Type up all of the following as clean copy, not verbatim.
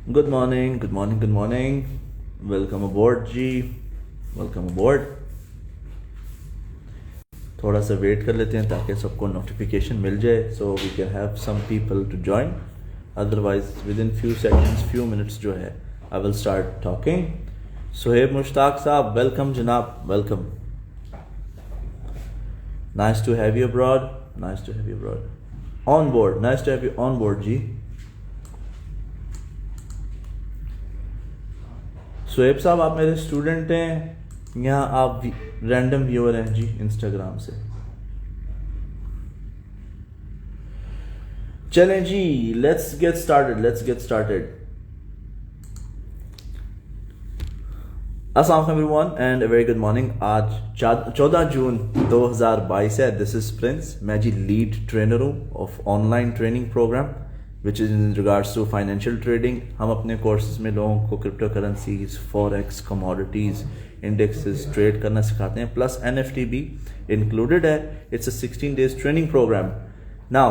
Good morning, good morning, good morning. Welcome aboard जी, welcome aboard. थोड़ा सा wait कर लेते हैं ताकि सबको नोटिफिकेशन मिल जाए so we can have some people to join. Otherwise within few seconds, few minutes जो है I will start talking. Suhaib Mushtaq साहब, welcome जनाब, welcome. Nice to have you abroad, nice to have you abroad. On board, nice to have you on board जी. सुहेब साहब आप मेरे student हैं या आप रैंडम व्यूअर हैं जी इंस्टाग्राम से? चलें जी, लेट्स गेट स्टार्टेड. अस्सलाम वालेकुम everyone and a very good morning. आज 14 जून 2022 है. This is Prince. मैं जी लीड ट्रेनर हूँ of online training program which is in regards to financial trading. हम अपने courses में लोगों को crypto currencies, forex, commodities, indexes trade करना सिखाते हैं, प्लस NFT भी इंक्लूडेड है. It's a 16 days training program. Now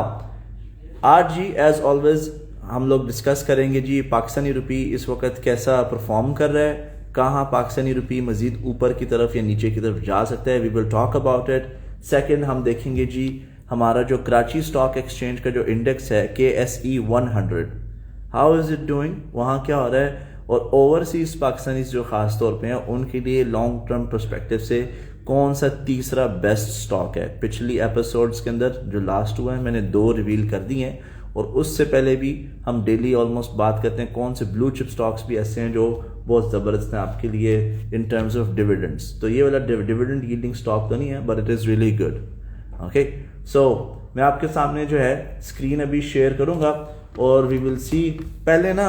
आज जी एज ऑलवेज हम लोग डिस्कस करेंगे जी पाकिस्तानी रुपी इस वक्त कैसा परफॉर्म कर रहा है, कहाँ पाकिस्तानी रुपी मज़ीद ऊपर की तरफ या नीचे की तरफ जा सकता है. We will talk about it. Second हम देखेंगे जी हमारा जो कराची स्टॉक एक्सचेंज का जो इंडेक्स है KSE 100, how is it doing, वहाँ क्या हो रहा है, और ओवरसीज़ पाकिस्तानी जो ख़ास तौर पे हैं उनके लिए लॉन्ग टर्म पर्सपेक्टिव से कौन सा तीसरा बेस्ट स्टॉक है. पिछली एपिसोड्स के अंदर जो लास्ट हुआ है मैंने 2 रिवील कर दी हैं, और उससे पहले भी हम डेली ऑलमोस्ट बात करते हैं कौन से ब्लू चिप स्टॉक्स भी ऐसे हैं जो बहुत ज़बरदस्त हैं आपके लिए इन टर्म्स ऑफ डिविडेंड्स. तो ये वाला डिविडेंड यील्डिंग स्टॉक तो नहीं है but it is really good. Okay, so मैं आपके सामने जो है स्क्रीन अभी शेयर करूंगा और वी विल सी. पहले ना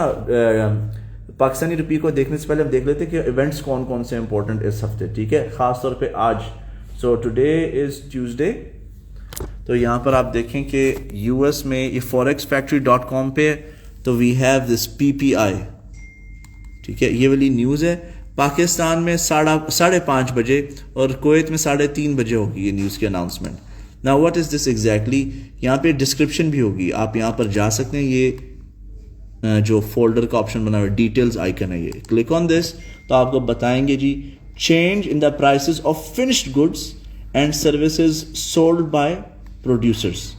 पाकिस्तानी रुपये को देखने से पहले हम देख लेते हैं कि इवेंट्स कौन कौन से इंपॉर्टेंट इस हफ्ते. ठीक है, ख़ास तौर पे आज. So today is Tuesday. तो यहाँ पर आप देखें कि US में ये forexfactory.com पे तो वी हैव दिस PPI. ठीक है, ये वाली न्यूज़ है. पाकिस्तान में 5:30 बजे और कुवैत में 3:30 बजे होगी ये न्यूज़ की announcement. Now what is this exactly. यहाँ पे डिस्क्रिप्शन भी होगी, आप यहाँ पर जा सकते हैं. ये जो फोल्डर का ऑप्शन बना हुआ है, डिटेल्स आइकन है, ये क्लिक ऑन दिस तो आपको बताएंगे जी change in the prices of finished goods and services sold by producers.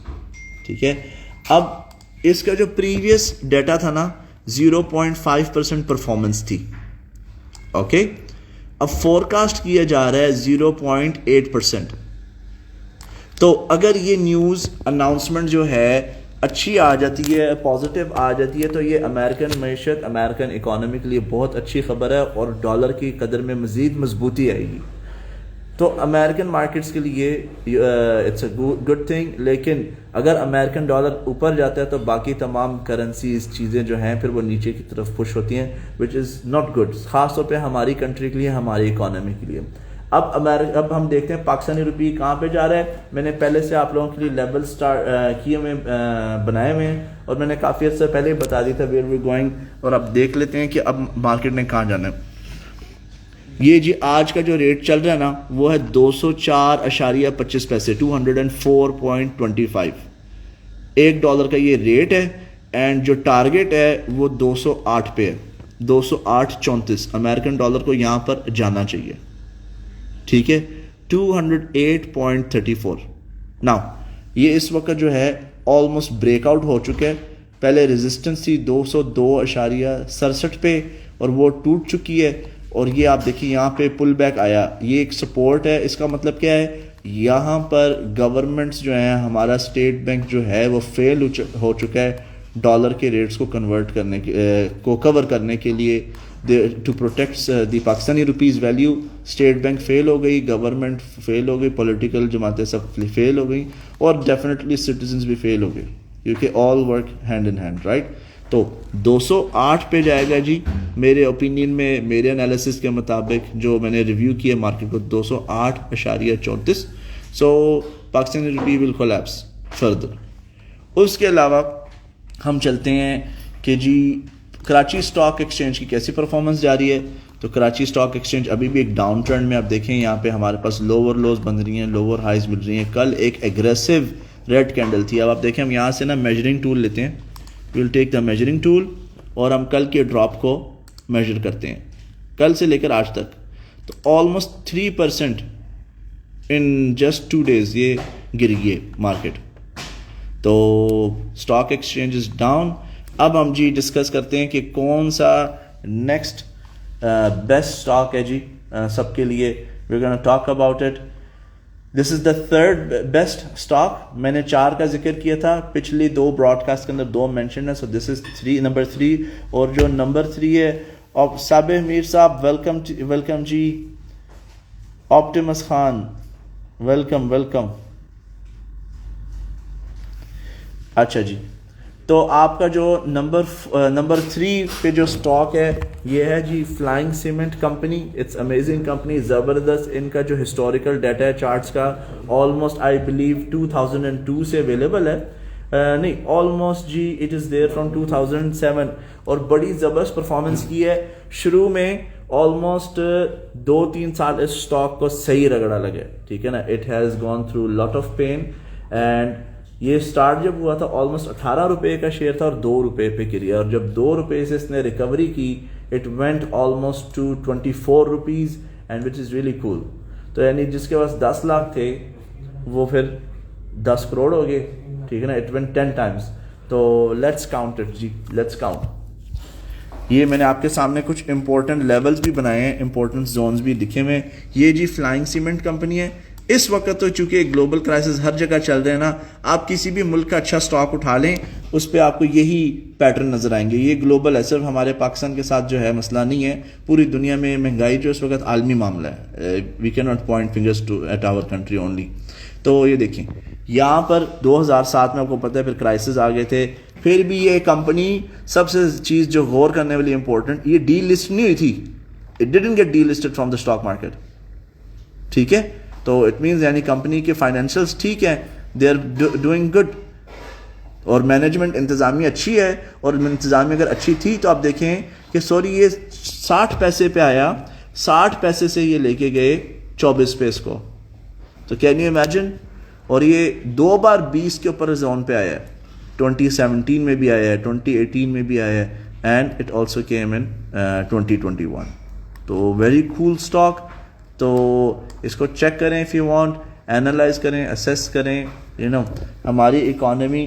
ठीक है, अब इसका जो प्रीवियस डाटा था ना 0.5% परफॉर्मेंस थी. ओके, अब फोरकास्ट किया जा रहा है 0.8%. तो अगर ये न्यूज़ अनाउंसमेंट जो है अच्छी आ जाती है, पॉजिटिव आ जाती है, तो ये अमेरिकन मैशत, अमेरिकन इकोनॉमी के लिए बहुत अच्छी खबर है और डॉलर की कदर में मज़ीद मजबूती आएगी. तो अमेरिकन मार्केट्स के लिए इट्स अ गुड थिंग. लेकिन अगर अमेरिकन डॉलर ऊपर जाता है तो बाकी तमाम करेंसीज चीज़ें जो हैं फिर वो नीचे की तरफ पुश होती हैं, विच इज़ नॉट गुड, ख़ास तौर पे हमारी कंट्री के लिए, हमारी इकोनॉमी के लिए. अब हम देखते हैं पाकिस्तानी रुपये कहाँ पे जा रहा है. मैंने पहले से आप लोगों के लिए लेवल स्टार्ट किए हुए बनाए हुए हैं और मैंने काफ़ी अर्से पहले बता दिया था वेयर वी गोइंग. और अब देख लेते हैं कि अब मार्केट ने कहाँ जाना है. ये जी आज का जो रेट चल रहा है ना वो है 204.25 पैसे, 204.25. $1 का ये रेट है एंड जो टारगेट है वो 208 पे है, 208.34 अमेरिकन डॉलर को यहाँ पर जाना चाहिए. ठीक है, 208.34. नाउ ये इस वक्त जो है ऑलमोस्ट ब्रेकआउट हो चुका है. पहले रेजिस्टेंस थी 202.67 पे और वो टूट चुकी है. और ये आप देखिए यहाँ पे पुल बैक आया, ये एक सपोर्ट है. इसका मतलब क्या है, यहाँ पर गवर्नमेंट्स जो हैं, हमारा स्टेट बैंक जो है वो फेल हो चुका है डॉलर के रेट्स को कन्वर्ट करने को कवर करने के लिए. To protect the Pakistani rupees value state bank fail हो गई, गवर्नमेंट फेल हो गई, पॉलिटिकल जमातें सब फेल हो गई और डेफिनेटली सिटीजन्स भी फेल हो गए, क्योंकि all work hand in hand, right. तो 208 पे जाएगा जी मेरे ओपिनियन में, मेरे एनालिसिस के मुताबिक जो मैंने रिव्यू किया मार्केट को 208.34. So Pakistani rupee will collapse further. उसके अलावा हम चलते हैं कि जी कराची स्टॉक एक्सचेंज की कैसी परफॉर्मेंस जा रही है. तो कराची स्टॉक एक्सचेंज अभी भी एक डाउन ट्रेंड में. आप देखें यहाँ पे हमारे पास लोअर लोज बन रही हैं, लोअर हाइज मिल रही हैं. कल एक एग्रेसिव रेड कैंडल थी. अब आप देखें हम यहाँ से ना मेजरिंग टूल लेते हैं, we will take the measuring tool اور ہم کل کے ڈراپ کو میجر کرتے ہیں کل سے لے کر آج تک, تو آلموسٹ 3% ان جسٹ 2 days یہ گر گئے مارکیٹ. تو اسٹاک ایکسچینج از ڈاؤن. اب ہم جی ڈسکس کرتے ہیں کہ کون سا نیکسٹ بیسٹ اسٹاک ہے جی سب کے لیے. We gonna talk about it. This is the third best stock. میں نے 4 کا ذکر کیا تھا پچھلی 2 براڈ کاسٹ کے اندر, 2 مینشن ہے. سو دس از نمبر 3. اور جو نمبر 3 ہے صابر میر صاحب, ویلکم جی. آپٹیمس خان ویلکم. اچھا جی, تو آپ کا جو نمبر 3 پہ جو اسٹاک ہے یہ ہے جی flying cement company. It's amazing company, زبردست. ان کا جو ہسٹوریکل ڈیٹا ہے چارٹس کا, آلموسٹ آئی بلیو 2002 سے اویلیبل ہے. نہیں, آلموسٹ جی اٹ از دیئر فرام 2007, اور بڑی زبردست پرفارمنس کی ہے. شروع میں آلموسٹ 2-3 سال اس اسٹاک کو صحیح رگڑا لگے, ٹھیک ہے نا. It has gone through lot of pain, and یہ اسٹارٹ جب ہوا تھا آلموسٹ 18 روپے کا شیئر تھا اور 2 روپے پہ گریا, اور جب 2 روپے سے اس نے ریکوری کی it went almost to 24 rupees, and which is really cool. تو یعنی جس کے پاس 10 لاکھ تھے وہ پھر 10 کروڑ ہو گئے, ٹھیک ہے نا. It went 10 times. تو لیٹس کاؤنٹ اٹ جی, لیٹس کاؤنٹ. یہ میں نے آپ کے سامنے کچھ امپورٹنٹ لیولز بھی بنائے ہیں, امپورٹنٹ زونز بھی لکھے ہوئے. یہ جی فلائنگ سیمنٹ کمپنی ہے. اس وقت تو چونکہ گلوبل کرائسس ہر جگہ چل رہے ہیں نا, آپ کسی بھی ملک کا اچھا سٹاک اٹھا لیں اس پہ آپ کو یہی پیٹرن نظر آئیں گے. یہ گلوبل ہے, صرف ہمارے پاکستان کے ساتھ جو ہے مسئلہ نہیں ہے, پوری دنیا میں مہنگائی جو اس وقت عالمی معاملہ ہے. We can not point fingers to at our country only. تو یہ دیکھیں یہاں پر 2007 میں آپ کو پتہ ہے پھر کرائسس آ گئے تھے. پھر بھی یہ کمپنی سب سے چیز جو غور کرنے والی امپورٹنٹ, یہ ڈی لسٹ نہیں ہوئی تھی. It didn't get delisted from the stock market, ٹھیک ہے. تو اٹ مینز یعنی کمپنی کے فائنینشیلس ٹھیک ہیں, دے آر ڈوئنگ گڈ, اور مینجمنٹ انتظامیہ اچھی ہے. اور انتظامیہ اگر اچھی تھی تو آپ دیکھیں کہ سوری یہ 60 پیسے پہ آیا, 60 پیسے سے یہ لے کے گئے 24 پہ اس کو. تو کین یو امیجن. اور یہ 2 بار 20 کے اوپر زون پہ آیا ہے, 2017 میں بھی آیا ہے, 2018 میں بھی آیا ہے, and it also came in 2021. تو ویری کول اسٹاک. تو اس کو چیک کریں اف یو وانٹ, اینالائز کریں, اسیس کریں. یو نو ہماری اکانومی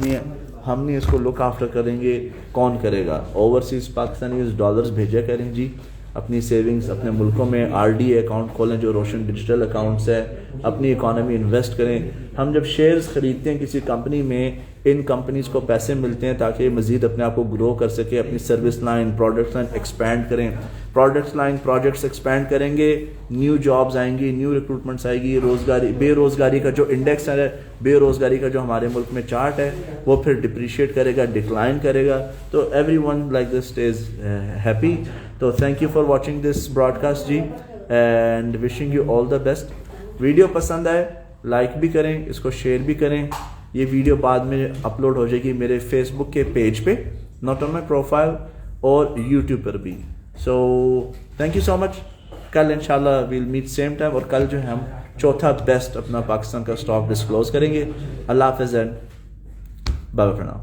ہے, ہم نہیں اس کو لک آفٹر کریں گے, کون کرے گا؟ اوورسیز پاکستانی ڈالرز بھیجا کریں جی, اپنی سیونگز اپنے ملکوں میں آر ڈی اکاؤنٹ کھولیں جو روشن ڈیجیٹل اکاؤنٹس ہے, اپنی اکانومی انویسٹ کریں. ہم جب شیئرز خریدتے ہیں کسی کمپنی میں, ان کمپنیز کو پیسے ملتے ہیں تاکہ مزید اپنے آپ کو گرو کر سکے, اپنی service line product line expand کریں. پروجیکٹس ایکسپینڈ کریں گے, نیو جابز آئیں گی, نیو ریکروٹمنٹس آئے گی. بے روزگاری کا جو انڈیکس ہے, بے روزگاری کا جو ہمارے ملک میں چارٹ ہے وہ پھر ڈپریشیٹ کرے گا, ڈکلائن کرے گا. تو everyone like this stays happy. تو thank you for watching this broadcast جی, and wishing you all the best. Video پسند آئے لائک بھی کریں, اس کو شیئر بھی کریں. یہ ویڈیو بعد میں اپلوڈ ہو جائے گی میرے فیس بک کے پیج پہ, ناٹ آن مائی پروفائل, اور یوٹیوب پر بھی. سو تھینک یو سو مچ. کل انشاءاللہ ویل میٹ سیم ٹائم, اور کل جو ہے ہم چوتھا بیسٹ اپنا پاکستان کا اسٹاک ڈسکلوز کریں گے. اللہ حافظ and bye bye for now.